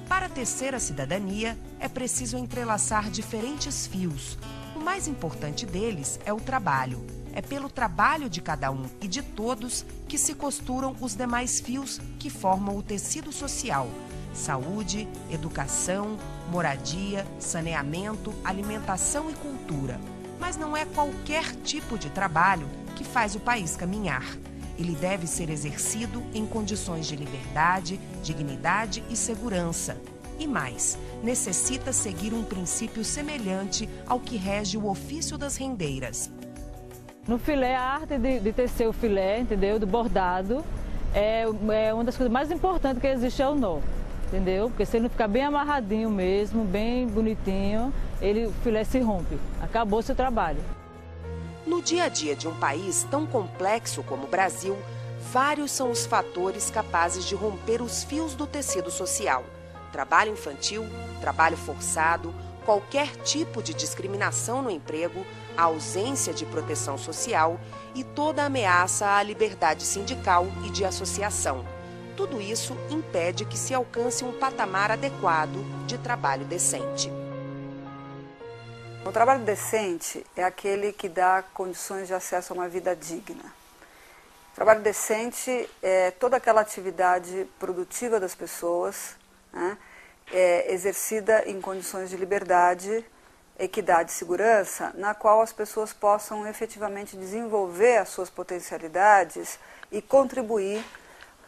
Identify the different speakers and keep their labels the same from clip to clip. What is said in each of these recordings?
Speaker 1: Para tecer a cidadania, é preciso entrelaçar diferentes fios. O mais importante deles é o trabalho. É pelo trabalho de cada um e de todos que se costuram os demais fios que formam o tecido social: saúde, educação, moradia, saneamento, alimentação e cultura. Mas não é qualquer tipo de trabalho que faz o país caminhar. Ele deve ser exercido em condições de liberdade, dignidade e segurança. E mais, necessita seguir um princípio semelhante ao que rege o ofício das rendeiras.
Speaker 2: No filé, a arte de tecer o filé, entendeu? Do bordado, é uma das coisas mais importantes que existe, é o nó, entendeu? Porque se ele não ficar bem amarradinho mesmo, bem bonitinho, o filé se rompe. Acabou seu trabalho.
Speaker 1: No dia a dia de um país tão complexo como o Brasil, vários são os fatores capazes de romper os fios do tecido social. Trabalho infantil, trabalho forçado, qualquer tipo de discriminação no emprego, a ausência de proteção social e toda ameaça à liberdade sindical e de associação. Tudo isso impede que se alcance um patamar adequado de trabalho decente.
Speaker 3: O trabalho decente é aquele que dá condições de acesso a uma vida digna. O trabalho decente é toda aquela atividade produtiva das pessoas, né, exercida em condições de liberdade, equidade e segurança, na qual as pessoas possam efetivamente desenvolver as suas potencialidades e contribuir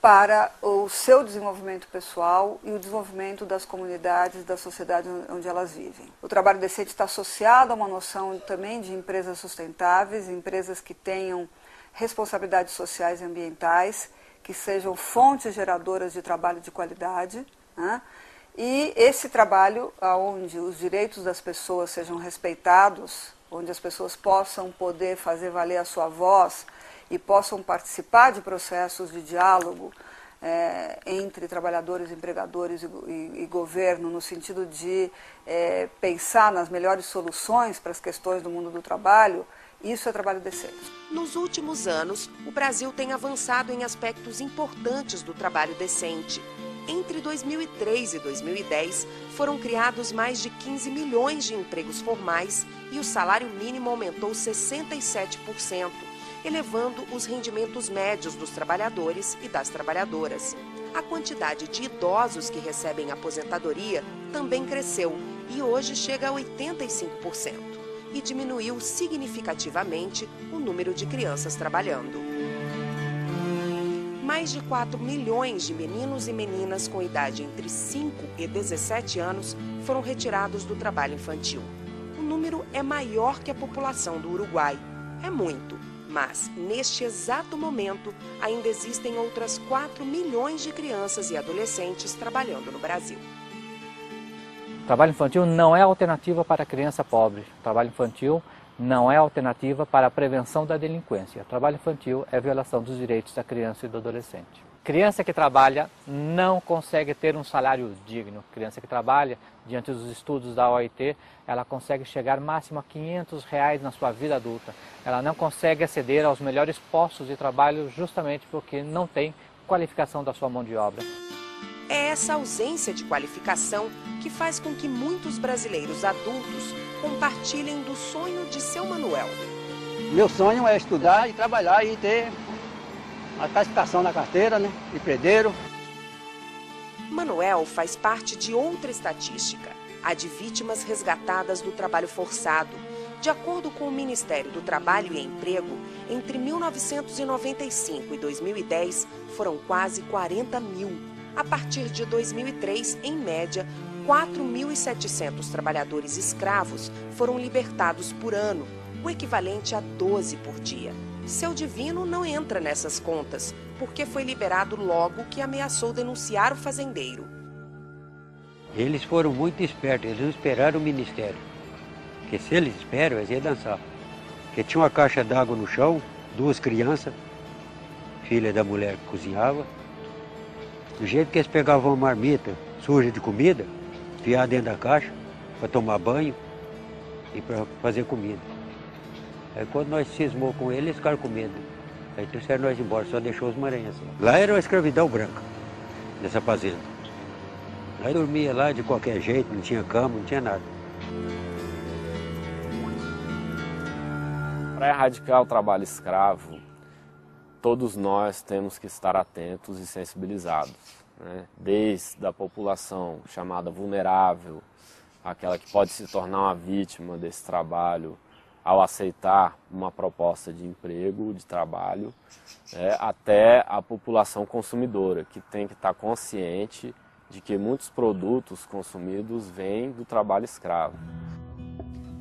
Speaker 3: para o seu desenvolvimento pessoal e o desenvolvimento das comunidades, da sociedade onde elas vivem. O trabalho decente está associado a uma noção também de empresas sustentáveis, empresas que tenham responsabilidades sociais e ambientais, que sejam fontes geradoras de trabalho de qualidade, né? E esse trabalho onde os direitos das pessoas sejam respeitados, onde as pessoas possam poder fazer valer a sua voz e possam participar de processos de diálogo entre trabalhadores, empregadores e governo, no sentido de pensar nas melhores soluções para as questões do mundo do trabalho, isso é trabalho decente.
Speaker 1: Nos últimos anos, o Brasil tem avançado em aspectos importantes do trabalho decente. Entre 2003 e 2010, foram criados mais de 15 milhões de empregos formais e o salário mínimo aumentou 67%, elevando os rendimentos médios dos trabalhadores e das trabalhadoras. A quantidade de idosos que recebem aposentadoria também cresceu e hoje chega a 85%, e diminuiu significativamente o número de crianças trabalhando. Mais de 4 milhões de meninos e meninas com idade entre 5 e 17 anos foram retirados do trabalho infantil. O número é maior que a população do Uruguai. É muito, mas neste exato momento ainda existem outras 4 milhões de crianças e adolescentes trabalhando no Brasil.
Speaker 4: O trabalho infantil não é alternativa para a criança pobre. O trabalho infantil não é alternativa para a prevenção da delinquência. O trabalho infantil é violação dos direitos da criança e do adolescente. Criança que trabalha não consegue ter um salário digno. Criança que trabalha, diante dos estudos da OIT, ela consegue chegar máximo a R$500 na sua vida adulta. Ela não consegue aceder aos melhores postos de trabalho justamente porque não tem qualificação da sua mão de obra.
Speaker 1: É essa ausência de qualificação que faz com que muitos brasileiros adultos compartilhem do sonho de seu Manuel.
Speaker 5: Meu sonho é estudar e trabalhar e ter a classificação na carteira, né, de pedreiro.
Speaker 1: Manuel faz parte de outra estatística, a de vítimas resgatadas do trabalho forçado. De acordo com o Ministério do Trabalho e Emprego, entre 1995 e 2010 foram quase 40 mil. A partir de 2003, em média, 4.700 trabalhadores escravos foram libertados por ano, o equivalente a 12 por dia. Seu Divino não entra nessas contas, porque foi liberado logo que ameaçou denunciar o fazendeiro.
Speaker 6: Eles foram muito espertos, eles não esperaram o Ministério. Porque se eles esperam, eles iam dançar. Porque tinha uma caixa d'água no chão, 2 crianças, filha da mulher que cozinhava, Do jeito que eles pegavam uma marmita suja de comida, enfiar dentro da caixa para tomar banho e para fazer comida. Aí quando nós cismou com eles ficaram com medo. Aí trouxeram nós embora, só deixou os maranhenses lá. Lá era uma escravidão branca, nessa fazenda. Aí dormia lá de qualquer jeito, não tinha cama, não tinha nada.
Speaker 7: Para erradicar o trabalho escravo, todos nós temos que estar atentos e sensibilizados, né? Desde a população chamada vulnerável, aquela que pode se tornar uma vítima desse trabalho ao aceitar uma proposta de emprego, de trabalho, até a população consumidora, que tem que estar consciente de que muitos produtos consumidos vêm do trabalho escravo.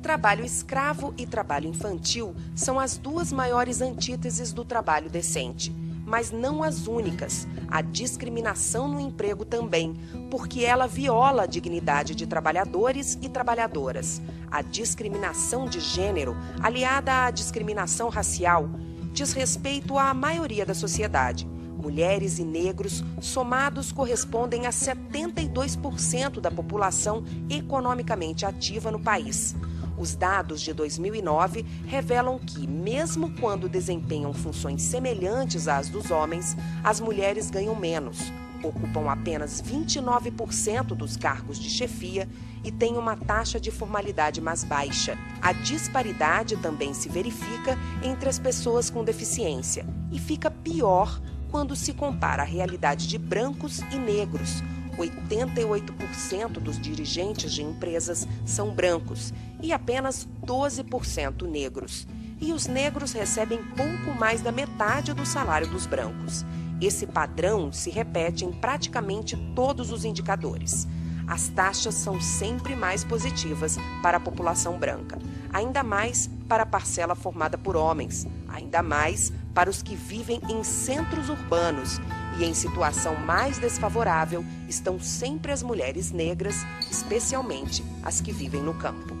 Speaker 1: Trabalho escravo e trabalho infantil são as duas maiores antíteses do trabalho decente, mas não as únicas. A discriminação no emprego também, porque ela viola a dignidade de trabalhadores e trabalhadoras. A discriminação de gênero, aliada à discriminação racial, diz respeito à maioria da sociedade. Mulheres e negros, somados, correspondem a 72% da população economicamente ativa no país. Os dados de 2009 revelam que, mesmo quando desempenham funções semelhantes às dos homens, as mulheres ganham menos, ocupam apenas 29% dos cargos de chefia e têm uma taxa de formalidade mais baixa. A disparidade também se verifica entre as pessoas com deficiência e fica pior quando se compara a realidade de brancos e negros. 88% dos dirigentes de empresas são brancos e apenas 12% negros. E os negros recebem pouco mais da metade do salário dos brancos. Esse padrão se repete em praticamente todos os indicadores. As taxas são sempre mais positivas para a população branca, ainda mais para a parcela formada por homens, ainda mais para os que vivem em centros urbanos. E em situação mais desfavorável estão sempre as mulheres negras, especialmente as que vivem no campo.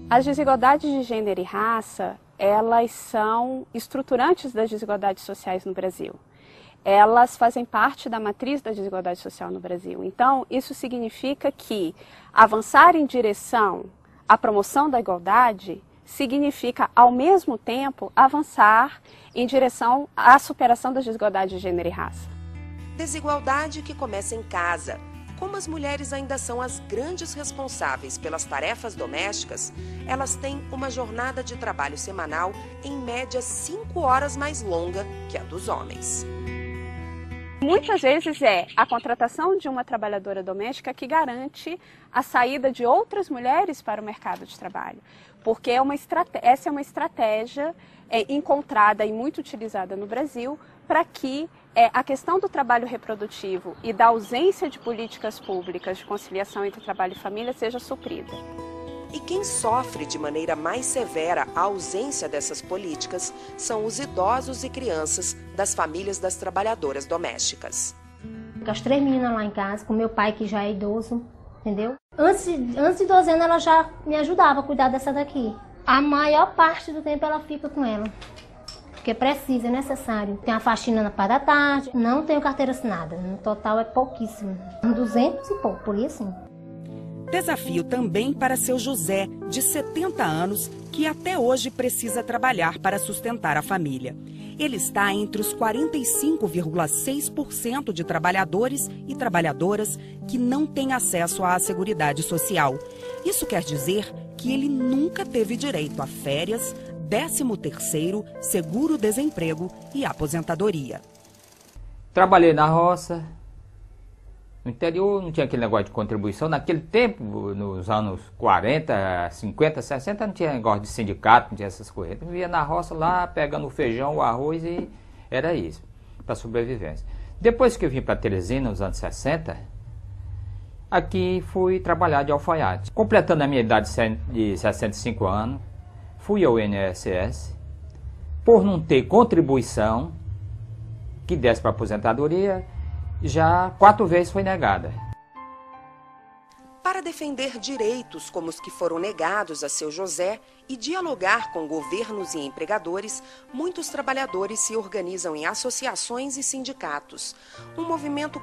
Speaker 8: As desigualdades de gênero e raça, elas são estruturantes das desigualdades sociais no Brasil. Elas fazem parte da matriz da desigualdade social no Brasil. Então, isso significa que avançar em direção à promoção da igualdade significa, ao mesmo tempo, avançar em direção à superação das desigualdades de gênero e raça.
Speaker 1: Desigualdade que começa em casa. Como as mulheres ainda são as grandes responsáveis pelas tarefas domésticas, elas têm uma jornada de trabalho semanal em média 5 horas mais longa que a dos homens.
Speaker 8: Muitas vezes é a contratação de uma trabalhadora doméstica que garante a saída de outras mulheres para o mercado de trabalho, porque essa é uma estratégia encontrada e muito utilizada no Brasil para que a questão do trabalho reprodutivo e da ausência de políticas públicas de conciliação entre trabalho e família seja suprida.
Speaker 1: E quem sofre de maneira mais severa a ausência dessas políticas são os idosos e crianças das famílias das trabalhadoras domésticas.
Speaker 9: As 3 meninas lá em casa, com meu pai que já é idoso, entendeu? Antes de 12 anos ela já me ajudava a cuidar dessa daqui. A maior parte do tempo ela fica com ela, porque precisa, é necessário. Tem a faxina na parte da tarde, não tenho carteira assinada, no total é pouquíssimo, 200 e pouco, por isso sim.
Speaker 1: Desafio também para seu José, de 70 anos, que até hoje precisa trabalhar para sustentar a família. Ele está entre os 45,6% de trabalhadores e trabalhadoras que não têm acesso à Seguridade Social. Isso quer dizer que ele nunca teve direito a férias, 13º, seguro-desemprego e aposentadoria.
Speaker 10: Trabalhei na roça. No interior não tinha aquele negócio de contribuição. Naquele tempo, nos anos 40, 50, 60, não tinha negócio de sindicato, não tinha essas coisas. Eu vivia na roça lá, pegando o feijão, o arroz e era isso, para sobrevivência. Depois que eu vim para Teresina, nos anos 60, aqui fui trabalhar de alfaiate. Completando a minha idade de 65 anos, fui ao INSS, por não ter contribuição que desse para aposentadoria, já 4 vezes foi negada.
Speaker 1: Para defender direitos como os que foram negados a seu José e dialogar com governos e empregadores, muitos trabalhadores se organizam em associações e sindicatos. Um movimento